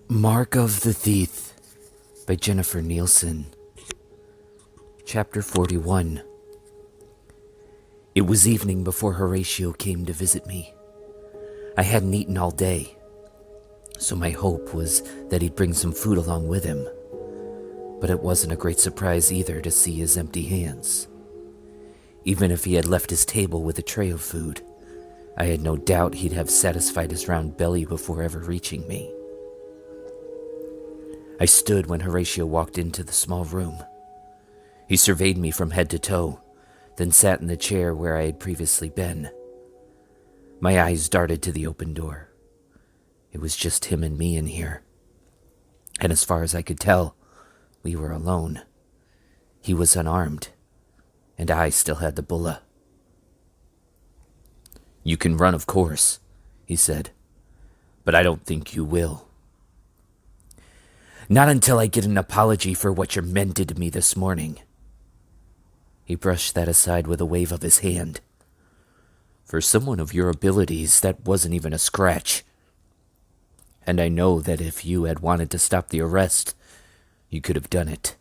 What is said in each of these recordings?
Mark of the Thief by Jennifer Nielsen. Chapter 41. It was evening before Horatio came to visit me. I hadn't eaten all day, so my hope was that he'd bring some food along with him. But it wasn't a great surprise either to see his empty hands. Even if he had left his table with a tray of food, I had no doubt he'd have satisfied his round belly before ever reaching me. I stood when Horatio walked into the small room. He surveyed me from head to toe, then sat in the chair where I had previously been. My eyes darted to the open door. It was just him and me in here. And as far as I could tell, we were alone. He was unarmed, and I still had the bulla. "You can run, of course," he said, "but I don't think you will. Not until I get an apology for what your men did to me this morning." He brushed that aside with a wave of his hand. "For someone of your abilities, that wasn't even a scratch. And I know that if you had wanted to stop the arrest, you could have done it."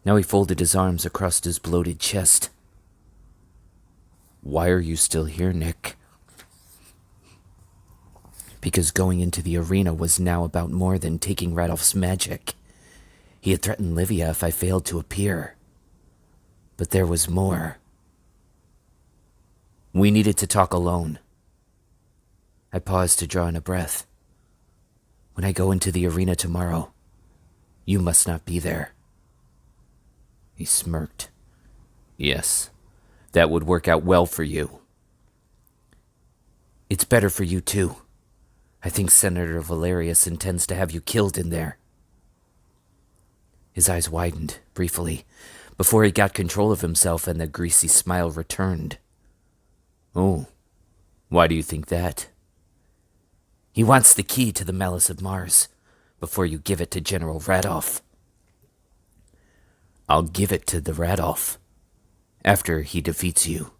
Now he folded his arms across his bloated chest. "Why are you still here, Nick?" Because going into the arena was now about more than taking Radolf's magic. He had threatened Livia if I failed to appear. But there was more. We needed to talk alone. I paused to draw in a breath. "When I go into the arena tomorrow, you must not be there." He smirked. "Yes, that would work out well for you." "It's better for you too. I think Senator Valerius intends to have you killed in there." His eyes widened, briefly, before he got control of himself and the greasy smile returned. "Oh, why do you think that?" "He wants the key to the Malice of Mars, before you give it to General Radolf." "I'll give it to the Radolf, after he defeats you."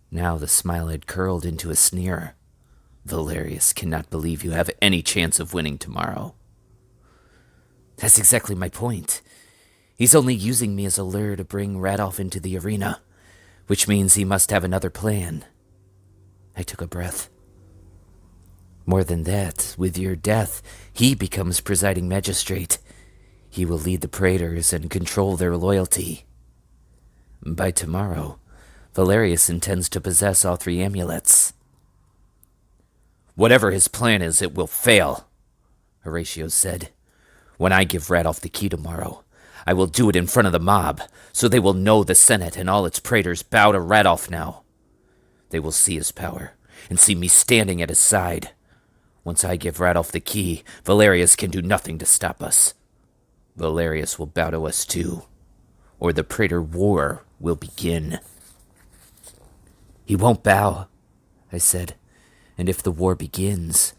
Now the smile had curled into a sneer. "Valerius cannot believe you have any chance of winning tomorrow." "That's exactly my point. He's only using me as a lure to bring Radolf into the arena, which means he must have another plan." I took a breath. "More than that, with your death, he becomes presiding magistrate. He will lead the praetors and control their loyalty. By tomorrow, Valerius intends to possess all three amulets." "Whatever his plan is, it will fail," Horatio said. "When I give Radolf the key tomorrow, I will do it in front of the mob, so they will know the Senate and all its praetors bow to Radolf now. They will see his power, and see me standing at his side. Once I give Radolf the key, Valerius can do nothing to stop us. Valerius will bow to us too, or the praetor war will begin." "He won't bow," I said. "And if the war begins,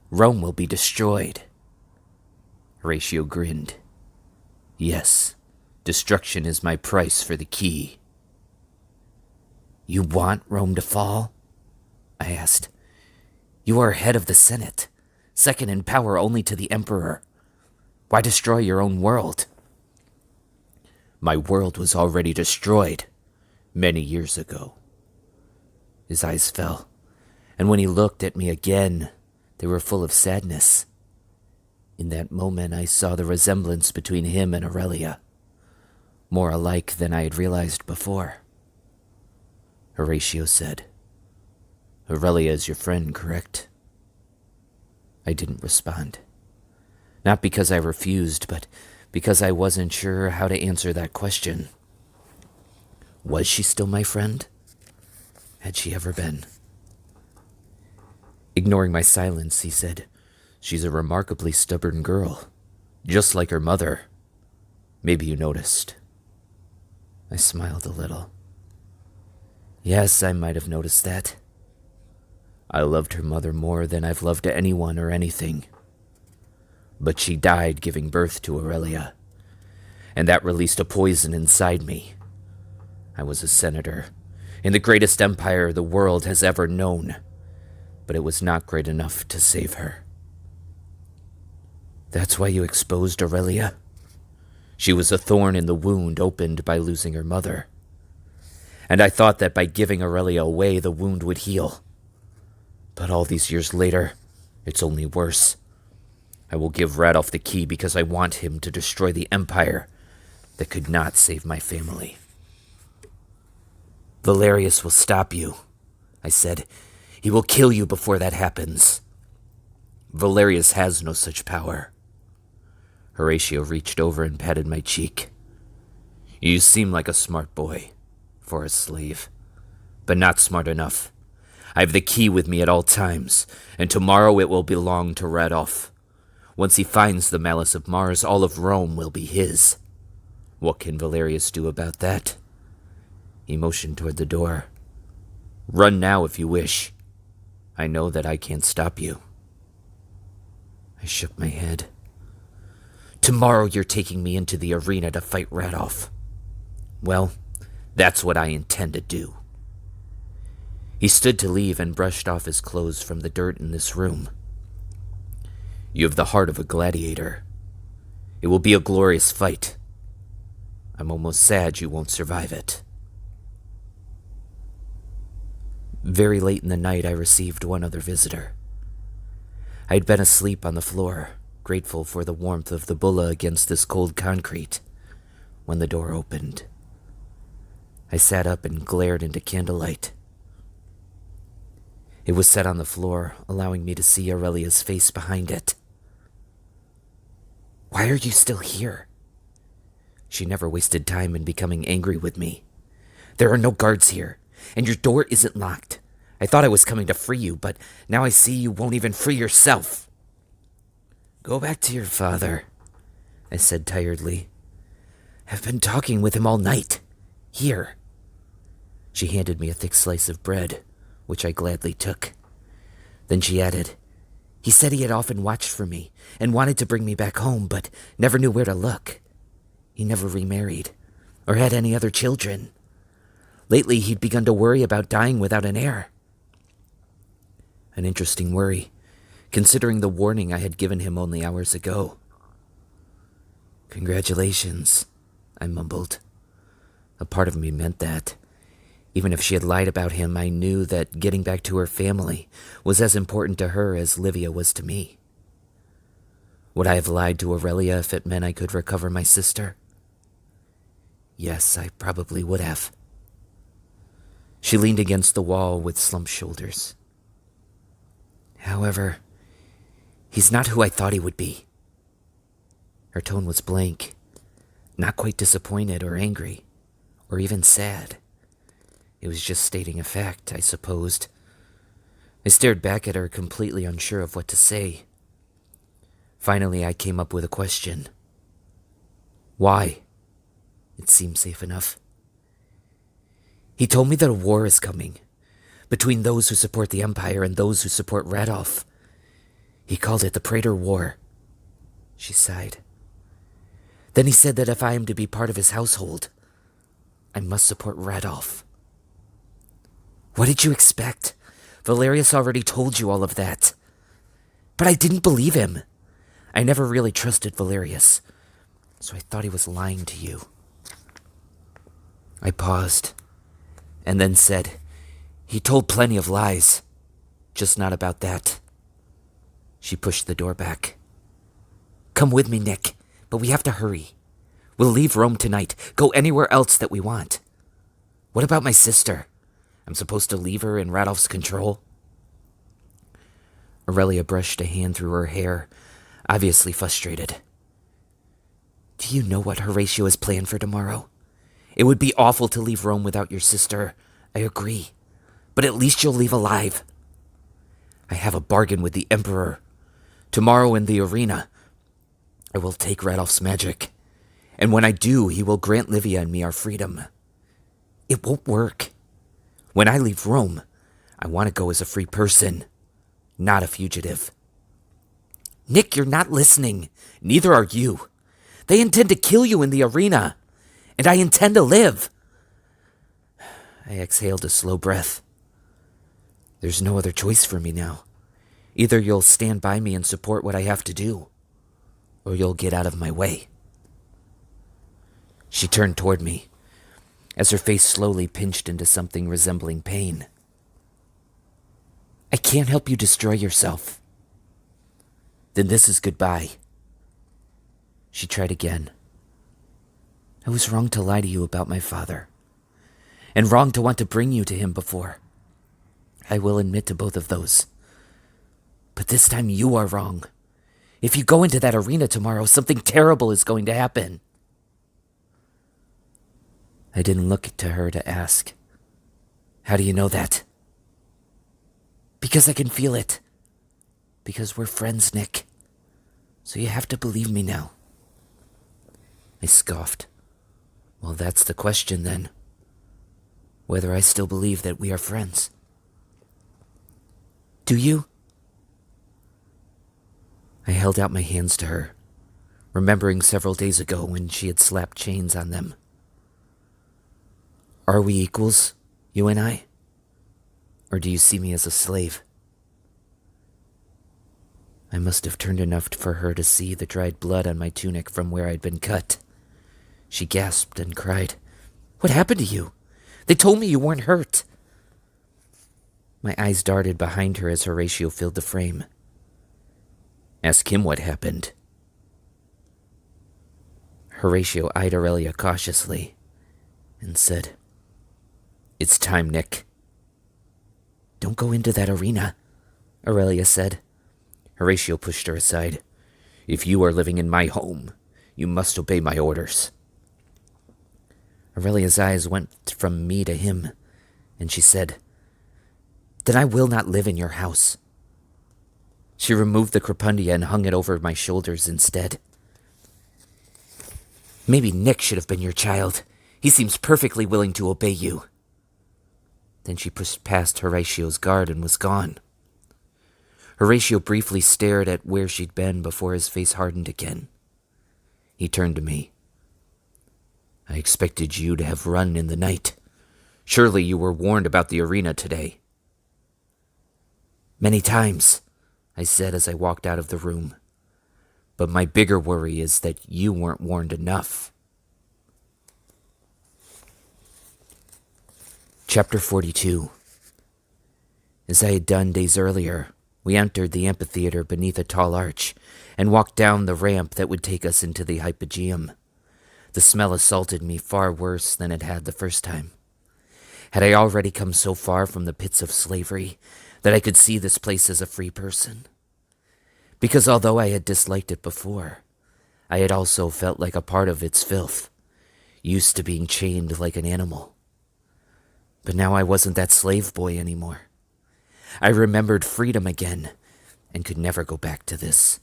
Rome will be destroyed." Horatio grinned. "Yes, destruction is my price for the key." "You want Rome to fall?" I asked. "You are head of the Senate, second in power only to the Emperor. Why destroy your own world?" "My world was already destroyed, many years ago." His eyes fell, and when he looked at me again, they were full of sadness. In that moment, I saw the resemblance between him and Aurelia, more alike than I had realized before. Horatio said, "Aurelia is your friend, correct?" I didn't respond. Not because I refused, but because I wasn't sure how to answer that question. Was she still my friend? Had she ever been? Ignoring my silence, he said, "She's a remarkably stubborn girl, just like her mother. Maybe you noticed." I smiled a little. "Yes, I might have noticed that. I loved her mother more than I've loved anyone or anything. But she died giving birth to Aurelia, and that released a poison inside me. I was a senator in the greatest empire the world has ever known, but it was not great enough to save her." That's why you exposed Aurelia? She was a thorn in the wound opened by losing her mother. And I thought that by giving Aurelia away, the wound would heal. But all these years later, it's only worse. I will give Radolf the key because I want him to destroy the empire that could not save my family. Valerius will stop you, I said. He will kill you before that happens. Valerius has no such power. Horatio reached over and patted my cheek. You seem like a smart boy, for a slave, but not smart enough. I have the key with me at all times, and tomorrow it will belong to Radolf. Once he finds the malice of Mars, all of Rome will be his. What can Valerius do about that? He motioned toward the door. Run now if you wish. I know that I can't stop you. I shook my head. Tomorrow you're taking me into the arena to fight Radolf. Well, that's what I intend to do. He stood to leave and brushed off his clothes from the dirt in this room. You have the heart of a gladiator. It will be a glorious fight. I'm almost sad you won't survive it. Very late in the night, I received one other visitor. I had been asleep on the floor, grateful for the warmth of the bulla against this cold concrete, when the door opened. I sat up and glared into candlelight. It was set on the floor, allowing me to see Aurelia's face behind it. Why are you still here? She never wasted time in becoming angry with me. There are no guards here, and your door isn't locked. I thought I was coming to free you, but now I see you won't even free yourself. Go back to your father, I said tiredly. I've been talking with him all night. Here. She handed me a thick slice of bread, which I gladly took. Then she added, he said he had often watched for me and wanted to bring me back home, but never knew where to look. He never remarried or had any other children. Lately, he'd begun to worry about dying without an heir. An interesting worry, considering the warning I had given him only hours ago. Congratulations, I mumbled. A part of me meant that. Even if she had lied about him, I knew that getting back to her family was as important to her as Livia was to me. Would I have lied to Aurelia if it meant I could recover my sister? Yes, I probably would have. She leaned against the wall with slumped shoulders. However, he's not who I thought he would be. Her tone was blank, not quite disappointed or angry, or even sad. It was just stating a fact, I supposed. I stared back at her, completely unsure of what to say. Finally, I came up with a question. Why? It seemed safe enough. He told me that a war is coming, between those who support the Empire and those who support Radolf. He called it the Praetor War. She sighed. Then he said that if I am to be part of his household, I must support Radolf. What did you expect? Valerius already told you all of that. But I didn't believe him. I never really trusted Valerius, so I thought he was lying to you. I paused, and then said, he told plenty of lies, just not about that. She pushed the door back. Come with me, Nick, but we have to hurry. We'll leave Rome tonight, go anywhere else that we want. What about my sister? I'm supposed to leave her in Radolf's control? Aurelia brushed a hand through her hair, obviously frustrated. Do you know what Horatio has planned for tomorrow? It would be awful to leave Rome without your sister. I agree. But at least you'll leave alive. I have a bargain with the Emperor. Tomorrow in the arena, I will take Radolf's magic. And when I do, he will grant Livia and me our freedom. It won't work. When I leave Rome, I want to go as a free person, not a fugitive. Nick, you're not listening. Neither are you. They intend to kill you in the arena, and I intend to live. I exhaled a slow breath. There's no other choice for me now. Either you'll stand by me and support what I have to do, or you'll get out of my way." She turned toward me, as her face slowly pinched into something resembling pain. "I can't help you destroy yourself." "Then this is goodbye." She tried again. "I was wrong to lie to you about my father, and wrong to want to bring you to him before. I will admit to both of those. But this time you are wrong. If you go into that arena tomorrow, something terrible is going to happen." I didn't look to her to ask, "How do you know that?" "Because I can feel it. Because we're friends, Nick. So you have to believe me now." I scoffed. "Well, that's the question then. Whether I still believe that we are friends." "Do you?" I held out my hands to her, remembering several days ago when she had slapped chains on them. "Are we equals, you and I? Or do you see me as a slave?" I must have turned enough for her to see the dried blood on my tunic from where I'd been cut. She gasped and cried, "What happened to you? They told me you weren't hurt." My eyes darted behind her as Horatio filled the frame. "Ask him what happened." Horatio eyed Aurelia cautiously and said, "It's time, Nick." "Don't go into that arena," Aurelia said. Horatio pushed her aside. "If you are living in my home, you must obey my orders." Aurelia's eyes went from me to him, and she said, "Then I will not live in your house." She removed the crepundia and hung it over my shoulders instead. "Maybe Nick should have been your child. He seems perfectly willing to obey you." Then she pushed past Horatio's guard and was gone. Horatio briefly stared at where she'd been before his face hardened again. He turned to me. "I expected you to have run in the night. Surely you were warned about the arena today." "Many times," I said as I walked out of the room. "But my bigger worry is that you weren't warned enough." Chapter 42. As I had done days earlier, we entered the amphitheater beneath a tall arch and walked down the ramp that would take us into the hypogeum. The smell assaulted me far worse than it had the first time. Had I already come so far from the pits of slavery that I could see this place as a free person? Because although I had disliked it before, I had also felt like a part of its filth, used to being chained like an animal. But now I wasn't that slave boy anymore. I remembered freedom again and could never go back to this.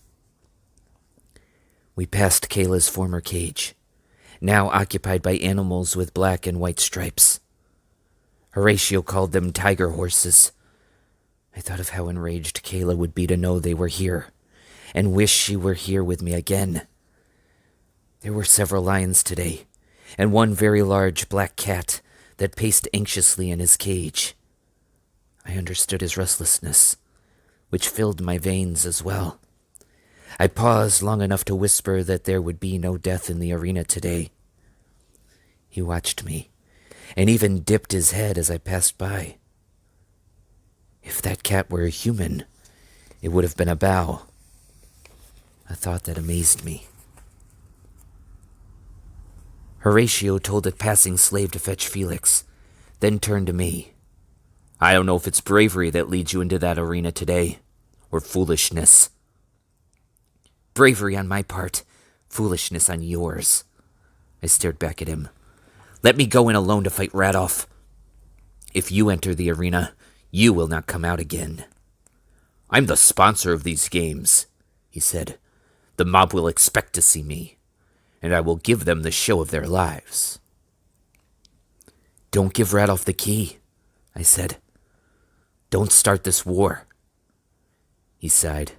We passed Kayla's former cage, now occupied by animals with black and white stripes. Horatio called them tiger horses. I thought of how enraged Kayla would be to know they were here, and wished she were here with me again. There were several lions today, and one very large black cat that paced anxiously in his cage. I understood his restlessness, which filled my veins as well. I paused long enough to whisper that there would be no death in the arena today. He watched me, and even dipped his head as I passed by. If that cat were a human, it would have been a bow. A thought that amazed me. Horatio told a passing slave to fetch Felix, then turned to me. "I don't know if it's bravery that leads you into that arena today, or foolishness." "Bravery on my part, foolishness on yours." I stared back at him. "Let me go in alone to fight Radoff. If you enter the arena, you will not come out again." "I'm the sponsor of these games," he said. "The mob will expect to see me, and I will give them the show of their lives." "Don't give Radoff the key," I said. "Don't start this war." He sighed.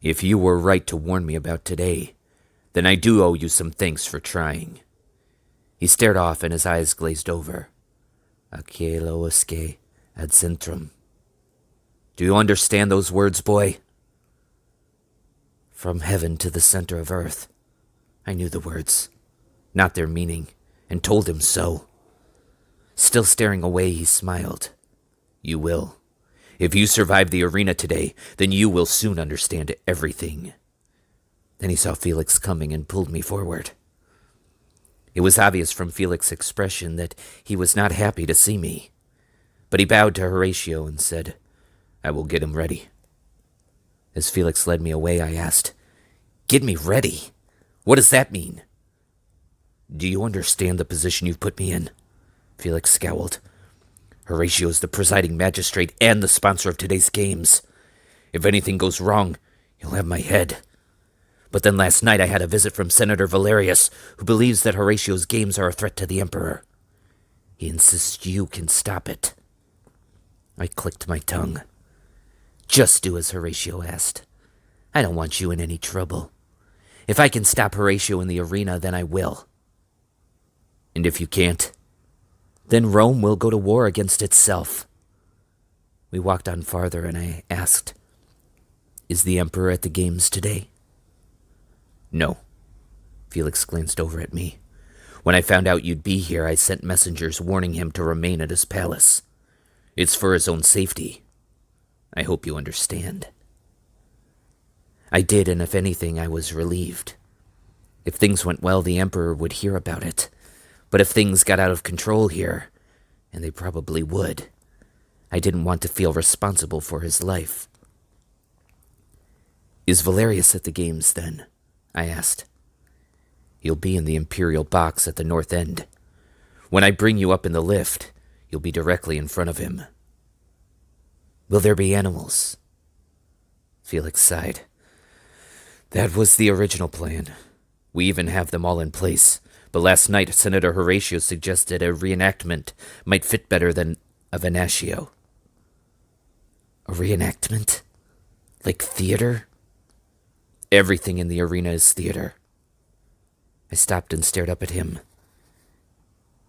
"If you were right to warn me about today, then I do owe you some thanks for trying." He stared off and his eyes glazed over. "Acheloesque ad centrum." Do you understand those words, boy? From heaven to the center of earth. I knew the words, not their meaning, and told him so. Still staring away, he smiled. You will. If you survive the arena today, then you will soon understand everything. Then he saw Felix coming and pulled me forward. It was obvious from Felix's expression that he was not happy to see me, but he bowed to Horatio and said, I will get him ready. As Felix led me away, I asked, Get me ready? What does that mean? Do you understand the position you've put me in? Felix scowled. Horatio is the presiding magistrate and the sponsor of today's games. If anything goes wrong, you'll have my head. But then last night I had a visit from Senator Valerius, who believes that Horatio's games are a threat to the Emperor. He insists you can stop it. I clicked my tongue. Just do as Horatio asked. I don't want you in any trouble. If I can stop Horatio in the arena, then I will. And if you can't, then Rome will go to war against itself. We walked on farther, and I asked, Is the Emperor at the games today? No. Felix glanced over at me. When I found out you'd be here, I sent messengers warning him to remain at his palace. It's for his own safety. I hope you understand. I did, and if anything, I was relieved. If things went well, the Emperor would hear about it. But if things got out of control here, and they probably would, I didn't want to feel responsible for his life. Is Valerius at the games, then? I asked. He'll be in the Imperial box at the north end. When I bring you up in the lift, you'll be directly in front of him. Will there be animals? Felix sighed. That was the original plan. We even have them all in place. But last night, Senator Horatio suggested a reenactment might fit better than a venatio. A reenactment? Like theater? Everything in the arena is theater. I stopped and stared up at him.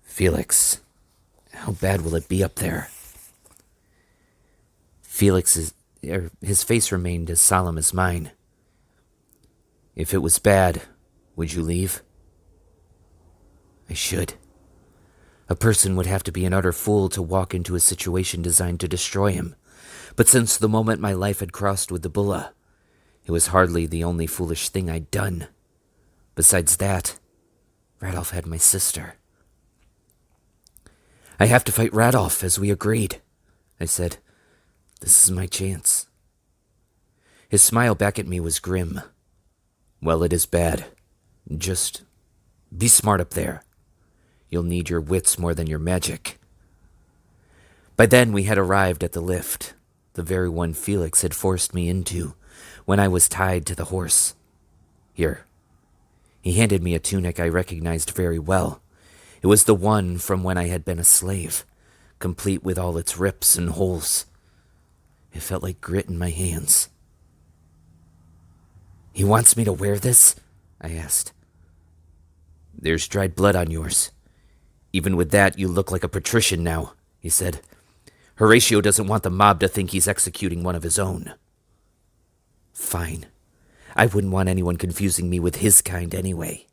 Felix, how bad will it be up there? His face remained as solemn as mine. If it was bad, would you leave? I should. A person would have to be an utter fool to walk into a situation designed to destroy him. But since the moment my life had crossed with the bulla, it was hardly the only foolish thing I'd done. Besides that, Radolf had my sister. I have to fight Radolf, as we agreed, I said. This is my chance. His smile back at me was grim. Well, it is bad. Just be smart up there. You'll need your wits more than your magic. By then we had arrived at the lift, the very one Felix had forced me into when I was tied to the horse. Here. He handed me a tunic I recognized very well. It was the one from when I had been a slave, complete with all its rips and holes. It felt like grit in my hands. He wants me to wear this? I asked. There's dried blood on yours. Even with that, you look like a patrician now, he said. Horatio doesn't want the mob to think he's executing one of his own. Fine. I wouldn't want anyone confusing me with his kind anyway.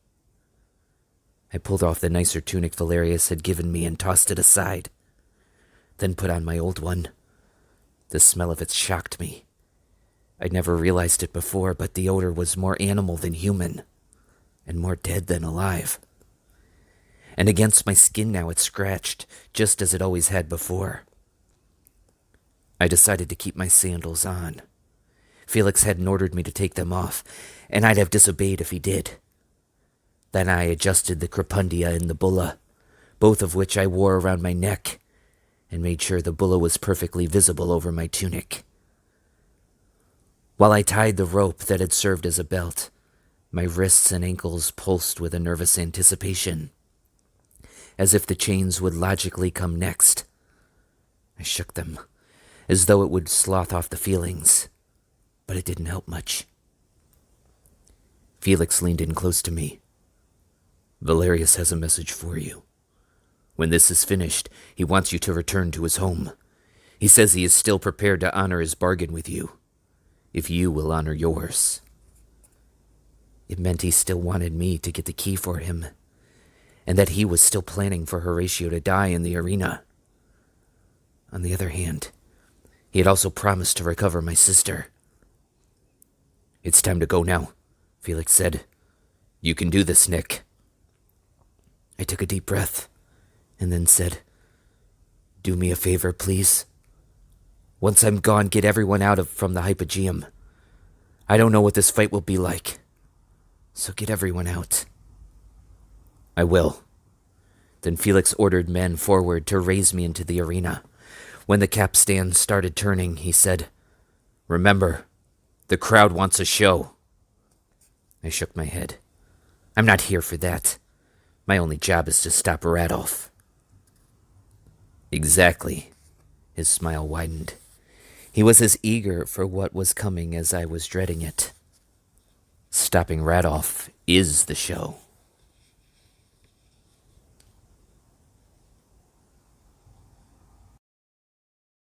I pulled off the nicer tunic Valerius had given me and tossed it aside, then put on my old one. The smell of it shocked me. I'd never realized it before, but the odor was more animal than human, and more dead than alive. And against my skin now it scratched, just as it always had before. I decided to keep my sandals on. Felix hadn't ordered me to take them off, and I'd have disobeyed if he did. Then I adjusted the crepundia and the bulla, both of which I wore around my neck, and made sure the bulla was perfectly visible over my tunic. While I tied the rope that had served as a belt, my wrists and ankles pulsed with a nervous anticipation, as if the chains would logically come next. I shook them, as though it would slough off the feelings, but it didn't help much. Felix leaned in close to me. Valerius has a message for you. When this is finished, he wants you to return to his home. He says he is still prepared to honor his bargain with you, if you will honor yours. It meant he still wanted me to get the key for him, and that he was still planning for Horatio to die in the arena. On the other hand, he had also promised to recover my sister. "It's time to go now," Felix said. "You can do this, Nick." I took a deep breath and then said, "Do me a favor, please. Once I'm gone, get everyone out from the hypogeum. I don't know what this fight will be like, so get everyone out." "I will." Then Felix ordered men forward to raise me into the arena. When the capstan started turning, he said, "Remember, the crowd wants a show." I shook my head. "I'm not here for that. My only job is to stop Radolf." "Exactly." His smile widened. He was as eager for what was coming as I was dreading it. Stopping Radolf is the show.